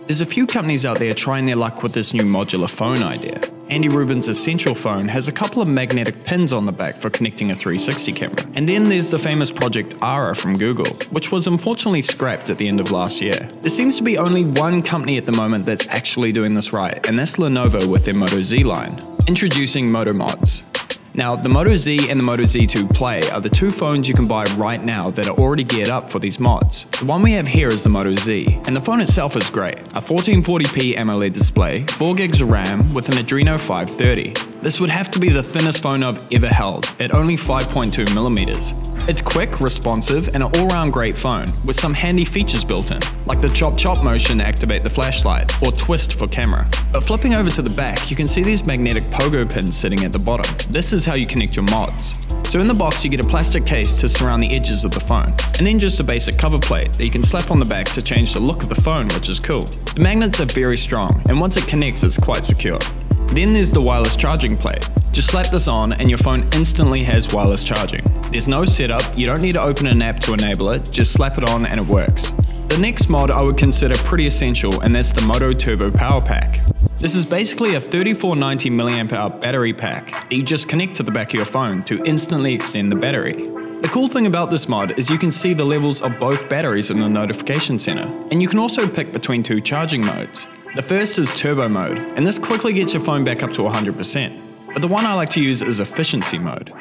There's a few companies out there trying their luck with this new modular phone idea. Andy Rubin's Essential phone has a couple of magnetic pins on the back for connecting a 360 camera. And then there's the famous Project Ara from Google, which was unfortunately scrapped at the end of last year. There seems to be only one company at the moment that's actually doing this right, and that's Lenovo with their Moto Z line. Introducing Moto Mods. Now, the Moto Z and the Moto Z2 Play are the two phones you can buy right now that are already geared up for these mods. The one we have here is the Moto Z, and the phone itself is great. A 1440p AMOLED display, 4GB of RAM with an Adreno 530. This would have to be the thinnest phone I've ever held, at only 5.2mm. It's quick, responsive, and an all-round great phone, with some handy features built in, like the chop-chop motion to activate the flashlight, or twist for camera. But flipping over to the back, you can see these magnetic pogo pins sitting at the bottom. This is how you connect your mods. So in the box you get a plastic case to surround the edges of the phone, and then just a basic cover plate that you can slap on the back to change the look of the phone, which is cool. The magnets are very strong, and once it connects it's quite secure. Then there's the wireless charging plate. Just slap this on and your phone instantly has wireless charging. There's no setup, you don't need to open an app to enable it, just slap it on and it works. The next mod I would consider pretty essential, and that's the Moto TurboPower Pack. This is basically a 3490 mAh battery pack that you just connect to the back of your phone to instantly extend the battery. The cool thing about this mod is you can see the levels of both batteries in the notification center, and you can also pick between two charging modes. The first is turbo mode, and this quickly gets your phone back up to 100%, but the one I like to use is efficiency mode.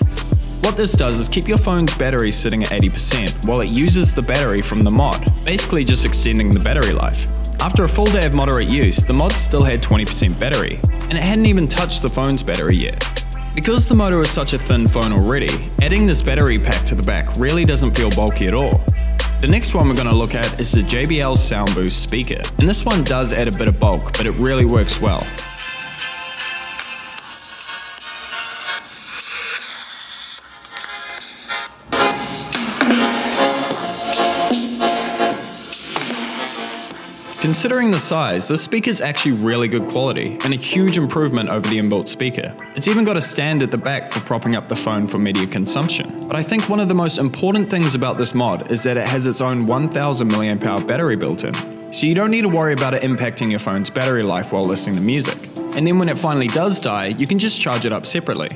What this does is keep your phone's battery sitting at 80% while it uses the battery from the mod, basically just extending the battery life. After a full day of moderate use, the mod still had 20% battery, and it hadn't even touched the phone's battery yet. Because the Moto is such a thin phone already, adding this battery pack to the back really doesn't feel bulky at all. The next one we're going to look at is the JBL Soundboost Speaker, and this one does add a bit of bulk, but it really works well. Considering the size, this speaker is actually really good quality and a huge improvement over the inbuilt speaker. It's even got a stand at the back for propping up the phone for media consumption. But I think one of the most important things about this mod is that it has its own 1000 mAh battery built in. So you don't need to worry about it impacting your phone's battery life while listening to music. And then when it finally does die, you can just charge it up separately.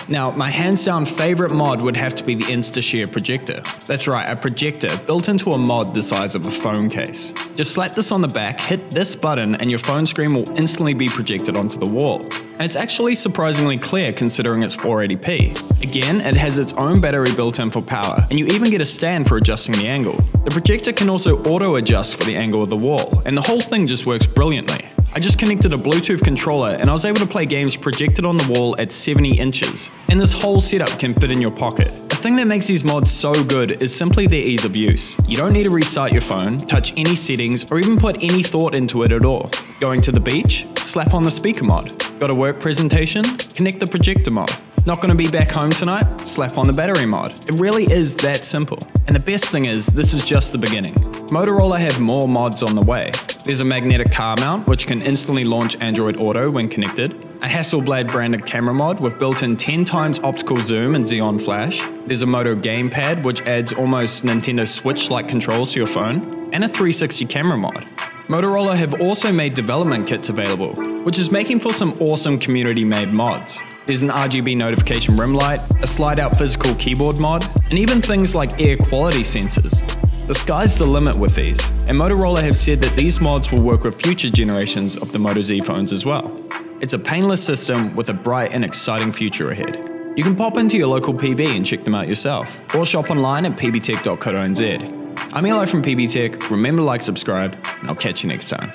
Now, my hands down favorite mod would have to be the Insta-share projector. That's right, a projector built into a mod the size of a phone case. Just slap this on the back, hit this button, and your phone screen will instantly be projected onto the wall. And it's actually surprisingly clear considering it's 480p. Again, it has its own battery built in for power, and you even get a stand for adjusting the angle. The projector can also auto-adjust for the angle of the wall, and the whole thing just works brilliantly. I just connected a Bluetooth controller and I was able to play games projected on the wall at 70 inches. And this whole setup can fit in your pocket. The thing that makes these mods so good is simply their ease of use. You don't need to restart your phone, touch any settings, or even put any thought into it at all. Going to the beach? Slap on the speaker mod. Got a work presentation? Connect the projector mod. Not going to be back home tonight? Slap on the battery mod. It really is that simple. And the best thing is, this is just the beginning. Motorola have more mods on the way. There's a magnetic car mount, which can instantly launch Android Auto when connected. A Hasselblad branded camera mod with built-in 10x optical zoom and Xeon flash. There's a Moto gamepad, which adds almost Nintendo Switch-like controls to your phone. And a 360 camera mod. Motorola have also made development kits available, which is making for some awesome community-made mods. There's an RGB notification rim light, a slide-out physical keyboard mod, and even things like air quality sensors. The sky's the limit with these, and Motorola have said that these mods will work with future generations of the Moto Z phones as well. It's a painless system with a bright and exciting future ahead. You can pop into your local PB and check them out yourself, or shop online at pbtech.co.nz. I'm Eli from PB Tech, remember to like, subscribe, and I'll catch you next time.